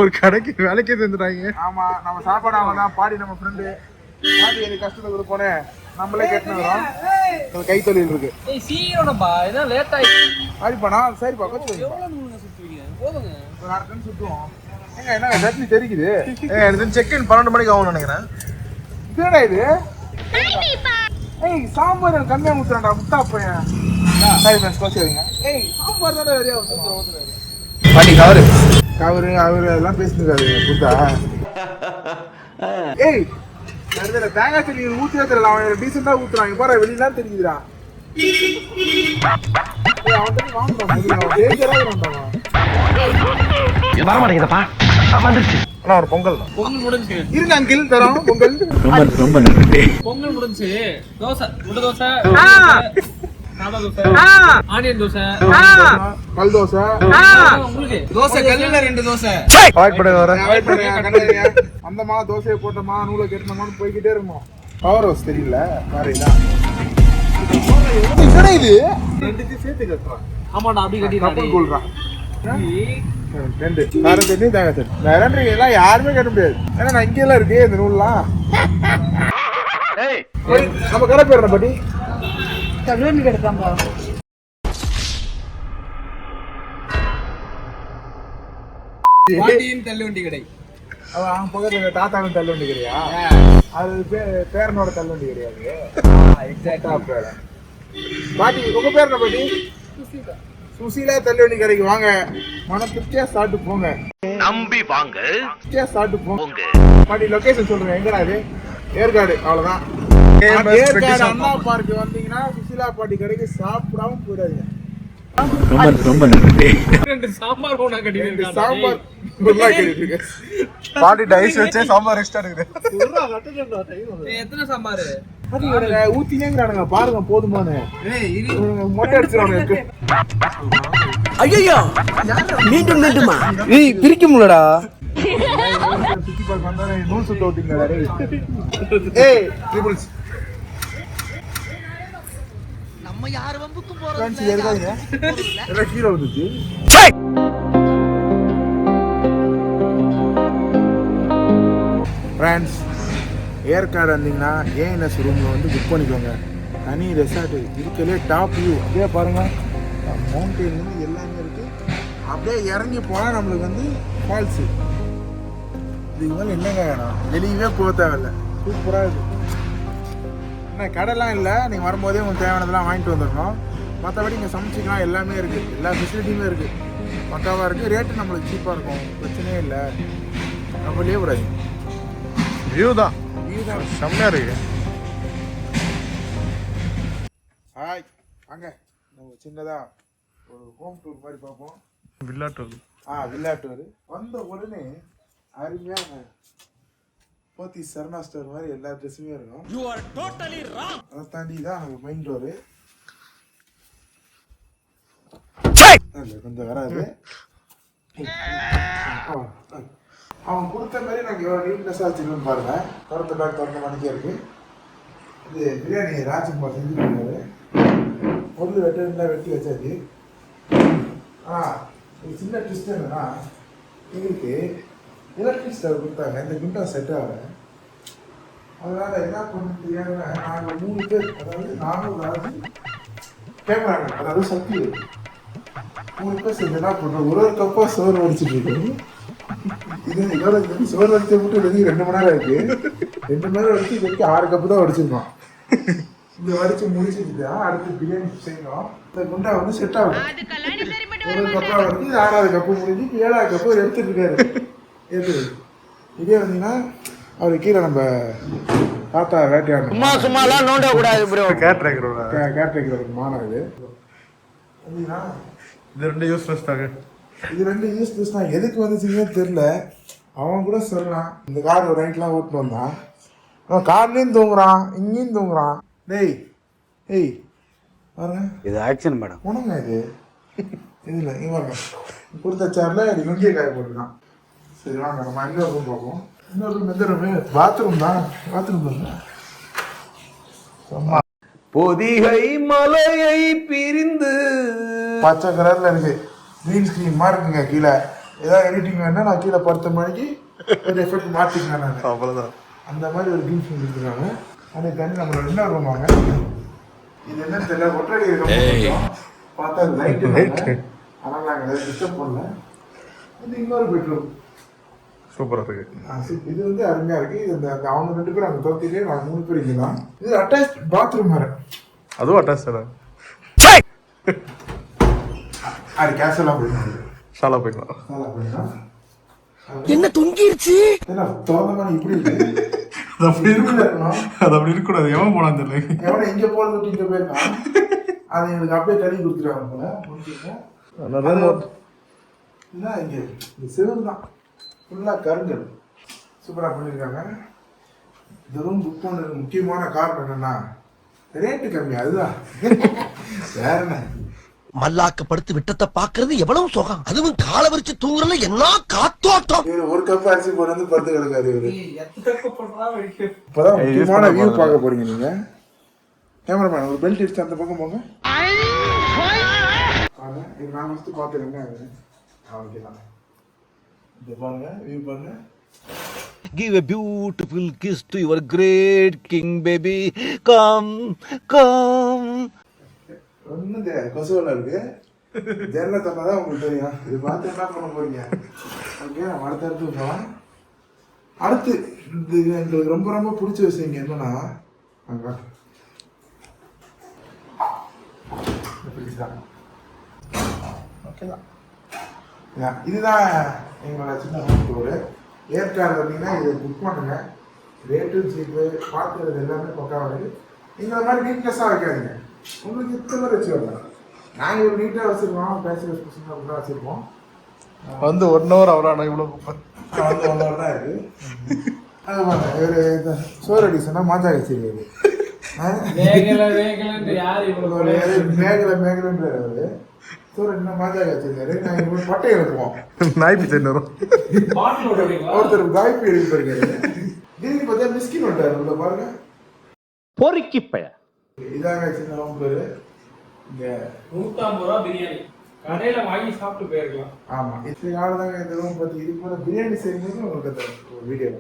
ஒரு கடைக்கு வேலைக்கே தந்துட்டாங்க. ஆமா, நம்ம சாப்பாடு அவங்க தான். பாடி நம்ம ஃப்ரெண்டு பாடி எனக்கு கஷ்டத்தை கொடுப்போனே நம்மளே கேட்டுக்கிறோம். கைத்தொழில் இருக்கு. பாடிப்பாண்ணா சரிப்பா கொஞ்சம் ஒரு அரை டன் சுற்றுவோம். ஏங்க என்ன சட்னி தெரிக்குது? செக்-இன் 12 மணிக்கு ஆகும்னு நினைக்கிறேன். இதுடா இது? ஏய் சாம்பார் கம்மியாக ஊற்றுறான்டா முட்டா பையன். சரி ஃப்ரெண்ட்ஸ் கோச்சிங்க. ஏய் சாம்பார் தானே நிறையா ஊற்றுறாரு. பாட்டி கவரு கவரு அவரு அதெல்லாம் பேசினுக்காரு புத்தா. ஏய் தேங்காய் சட்னி ஊற்றியா தெரியல, அவன் டீசெண்டாக ஊற்றுறாங்க பாரு, வெளியெல்லாம் தெரியுதுடா. ஒரு பொங்கல் இருக்கு அங்கிள் தரோம். பொங்கல் ரொம்ப நன்றி. பொங்கல் முடிஞ்சு தோசை, முட்டை தோசை, ஆனியன் தோசை, கல் தோசை, உங்களுக்கு தோசை கல்லுல 2 தோசை. அந்தமா தோசையை போட்டோமா நூலை கெட்டணுமான்னு போய்கிட்டே இருக்கணும். பவர் ஹவுஸ் தெரியல வேறதான் இது ரெண்டுத்தையும் சேர்த்து கட்டுறான். ஆமாடா அப்படி கட்டி கொள்றான். ரெண்டு வேற தண்ணி தேங்காய் சட்னி வேற எல்லாம் யாருமே கட்ட முடியாது. ஏன்னா நான் இங்கெல்லாம் இருக்கு இந்த நூல்லாம். நம்ம கடை பேர் என்ன பாட்டி? தள்ளுவண்டி கிடைக்காம்பா. பாட்டியின் தள்ளுவண்டி கடை. அவன் பக்கத்துல தாத்தாவின் தள்ளுவண்டி கிடையா? அது பேரனோட தள்ளுவண்டி கிடையாது. எக்ஸாக்டா பேர. பாட்டி உங்க பேர் என்ன பாட்டி? சுசீலா தள்ளுவண்டி கடைக்கு வாங்க, மன திருப்தியா சாப்பிட்டு போங்க. நம்பி வாங்க, திருப்தியா சாப்பிட்டு போங்க. பாட்டி லொகேஷன் சொல்லுங்க, எங்கடா இது? ஏற்காடு. அவ்வளவுதான். ஏற்காடு அண்ணா பார்க் வந்தீங்கன்னா சுசீலா பாட்டி கடைக்கு சாப்பிடாம போயிடாதீங்க. ரொம்ப நன்றி. 2 சாம்பார் ஒண்ணா கட்டி சாம்பார் பாட்டி டைஸ் வச்சே சாம்பார் எக்ஸ்ட்ரா இருக்குது. எத்தனை சாம்பார் ஊத்தினேங்கிறானுங்க பாருங்க போதுமானு. மொட்டை அடிச்சிருவானுங்க. ஐயோ மீண்டும் மீண்டுமா? ஏய் பிரிக்க முடியலடா. சுத்தி பார்க்க வந்தானே நூல் சுத்த ஓட்டிங்களா? ஏய் ட்ரிபிள்ஸ் நம்ம யார் வம்புக்கு போறது இல்ல. எல்லாம் ஹீரோ வந்துச்சு. ஃப்ரெண்ட்ஸ் ஏற்காடு வந்தீங்கன்னா ஏஎன்எஸ் ரூமில் வந்து புக் பண்ணிக்கோங்க. தனி ரெசார்ட் இருக்கலே டாப் வியூ. அப்படியே பாருங்கள், மவுண்டெயின்லேருந்து எல்லாமே இருக்குது. அப்படியே இறங்கி போனால் நம்மளுக்கு வந்து ஃபால்ஸு. இதுக்கு மேலே என்னங்க வேணும்? வெளியவே போக தேவையில்லை. சூப்பராக இருக்குது. என்ன கடைலாம் இல்லை, நீங்கள் வரும்போதே உங்களுக்கு தேவையானதெல்லாம் வாங்கிட்டு வந்துடணும். மற்றபடி இங்கே சமைச்சிக்கலாம், எல்லாமே இருக்குது. எல்லா ஃபெசிலிட்டியுமே இருக்குது. பக்காவாக இருக்குது. ரேட்டு நம்மளுக்கு சீப்பாக இருக்கும், பிரச்சனையே இல்லை. நம்ம லீவ் கூடாது. வியூ தான் செம்மையா இருக்கு. ஹாய் வாங்க, நம்ம சின்னதாக ஒரு ஹோம் டூர் மாதிரி பார்ப்போம். Villa tour. வில்லா டூர் வந்த உடனே அருமையாக போத்தி சரணா ஸ்டோர் மாதிரி எல்லா ட்ரெஸ்ஸுமே இருக்கும். அதை தாண்டி தான் மெயின் டோரு. கொஞ்சம் வராது. அவன் கொடுத்த மாதிரி நாங்கள் எவ்வளோ நீட்னஸாக வச்சுருக்கோன்னு பாருங்கள். திறந்த பேக் திறந்த மணிக்கே இருக்குது. இது பிரியாணி ராஜ்குமார் செஞ்சு கொடுத்தாரு. பொருள் வெட்டி வச்சாச்சு. ஒரு சின்ன ட்விஸ்ட் என்னன்னா, எங்களுக்கு எலக்ட்ரிக் ஸ்டவ் கொடுத்தாங்க. இந்த குண்டா செட் ஆகலை. அதனால் என்ன பண்ண தெரியாமல் நாங்கள் 3 பேர், அதாவது நானும் ராஜு கேமராங்க, அதாவது சக்தி 3 பேர் சேர்ந்து என்ன பண்ணுறோம், ஒரு கப்பாக சோறு வடிச்சிட்டு இருக்கோம். இது இதோட சோறு வடிச்ச மட்டும் வெளியே 2 மணி நேரம் இருக்கு. 2 மணி நேரம் வடிச்சு இதுக்கு 6 கப்பு தான் வடிச்சிருக்கோம். இந்த வடிச்சு முடிச்சுட்டு அடுத்து பிரியாணி செய்யணும். இந்த குண்டா வந்து செட் ஆகும். ஒரு கப்பா வந்து 6வது கப்பு முடிஞ்சு 7வது கப்பு எடுத்துட்டு இருக்காரு. எது இதே வந்தீங்கன்னா அவரு கீழே நம்ம தாத்தா வேட்டையாடணும். சும்மாலாம் நோண்ட கூடாது ப்ரோ. கேட்ரிக்கரோட மானம் இது. இது 2 யூஸ்லெஸ் தாங்க. இது 2 யூஸ்லெஸ் தான். எதுக்கு வந்துச்சுன்னே தெரில. அவன் கூட சொல்லலாம், இந்த கார் ஒரு நைட்லாம் ஓட்டுன்னு வந்தான். அவன் கார்லேயும் தூங்குறான், இங்கேயும் தூங்குறான். டேய் பாருங்க, இது ஆக்ஷன் மேடம். உனங்க இது இதில் இங்கே வாங்க கொடுத்த சேர்ல இது நுங்கிய காய போட்டுருக்கான். சரி வாங்க நம்ம இன்னொரு ரூம் பார்ப்போம். இன்னொரு ரூம் எந்த ரூமு? பாத்ரூம் தான். பாத்ரூம் தான் பொதிகை மலையை பிரிந்து பச்சை கலரில் இருக்கு. க்ரீன் ஸ்க்ரீன் மாதிரி இருக்குங்க. கீழே ஏதாவது எடிட்டிங் வேணா நான் கீழே 10 மணிக்கு ஒரு எஃபெக்ட் மாற்றிக்கேன் நான். அவ்வளோதான். அந்த மாதிரி ஒரு க்ரீன் ஸ்க்ரீன் கொடுத்துருக்காங்க. அதே தண்ணி நம்மளோட இன்னொரு ரூம் வாங்க. இது என்னன்னு தெரியல, ஒற்றடி இருக்க பார்த்தா லைட்டு, ஆனால் நாங்கள் அதை டிஸ்டர்ப் பண்ணல. இது இன்னொரு பெட்ரூம். சூப்பராக இருக்கு. இது வந்து அருமையாக இருக்குது. இது அந்த அவங்க 2 பேரும் அங்கே தோத்திட்டே நாங்கள் 3 பேர் இங்கே தான். இது அட்டாச் பாத்ரூம் வேறு. அதுவும் அட்டாச் தானே? அது கேஷெல்லாம் போயிடலாம். ஷாலா போய்க்கலாம். நல்லா போயிடலாம். என்ன தொங்கிருச்சு? ஏன்னா திறந்த மாதிரி இப்படி இருக்கு. அது அப்படி இருக்குல்ல இருக்கணும். அது அப்படி இருக்கக்கூடாது. எவன் போனான்னு தெரியல. எவனை இங்கே போகிறது விட்டு இங்கே போயிருக்கான். அதை எங்களுக்கு அப்படியே தள்ளி கொடுத்துருவாங்க போல. முடிச்சுருக்கேன். இதுதான் இங்கே இந்த சிவன் தான் ஃபுல்லாக கருங்கல். சூப்பராக பண்ணியிருக்காங்க. இந்த ரூம் புக் பண்ணுறதுக்கு முக்கியமான காரணம் என்னென்னா ரேட்டு கம்மி. அதுதான் வேற என்ன. மல்லாக்கப்படுத்து விட்டத்தை பாக்குறது எவ்வளவு சுகம். அதுவும் கால வரிச்சு தூங்குறதுல என்ன காத்தோட்டம். இவர் ஒரு கப் அரிசி போட்டு வந்து படுத்து கிடக்காது. இவரு எத்தனை இப்போதான் முக்கியமான வியூ பார்க்க போறீங்க நீங்க. கேமராமேன் ஒரு பெல்ட் அடிச்சு அந்த பக்கம் போங்க. இது நான் ஃபஸ்ட்டு பார்த்துருங்க. ஓகேதான். இந்த பாருங்க வியூ பாருங்க. Give a beautiful kiss to your great king, baby. Come, come. ஒன்றும் தெரியாது, கொசுவில் இருக்கு. ஜென்ன தப்பா தான் உங்களுக்கு தெரியும். இது பார்த்து என்ன பண்ண போறீங்க? ஓகே, நம்ம அடுத்து போகலாம். அடுத்து இது எங்களுக்கு ரொம்ப ரொம்ப பிடிச்ச விஷயம் இங்கே என்னன்னா, ஓகேதான். இதுதான் எங்களோட சின்ன ஹோம் டூரு. ஏற்காடு பார்த்தீங்கன்னா இதை புக் பண்ணுங்க. ரேட்டு சீப்பு பார்க்குறது எல்லாமே பக்காவாக இருக்குது. இந்த மாதிரி நீட்னஸாக வைக்காதீங்க. உங்களுக்கு இத்தனை மாதிரி வச்சு வரலாம். நாங்கள் ஒரு நீட்டாக வச்சுருக்கோம். பேச்சுலர் ஸ்பெஷலாக கூட வச்சுருக்கோம். வந்து 1 ஹவர் அவரான இவ்வளோ வந்து 1 ஹவர் தான் இருக்குது. அது பாருங்க, இவர் இந்த சோறு அடிஷனாக மாஞ்சா வச்சிருக்காரு. மேகலைன்றார் அவரு. சோறு என்ன மாஞ்சா வச்சிருக்காரு. நாங்கள் இவ்வளோ பட்டை எடுப்போம். நாய்ப்பு சென்னரும் ஒருத்தர் வாய்ப்பு எழுதிப்பாருக்காரு. இதுக்கு பார்த்தா மிஸ்கின் வந்துட்டார். உள்ள பாருங்க, பொறுக்கிப்பழ. இதாங்க சின்ன ஹோம் பேரு. இங்கே 150 ரூபா பிரியாணி கடையில வாங்கி சாப்பிட்டு போயிருக்கலாம். ஆமாம், இத்தனை நாள் தாங்க இந்த ரூம் பார்த்து. இது போல பிரியாணி செய்யும்போது உங்களுக்கு அந்த வீடியோ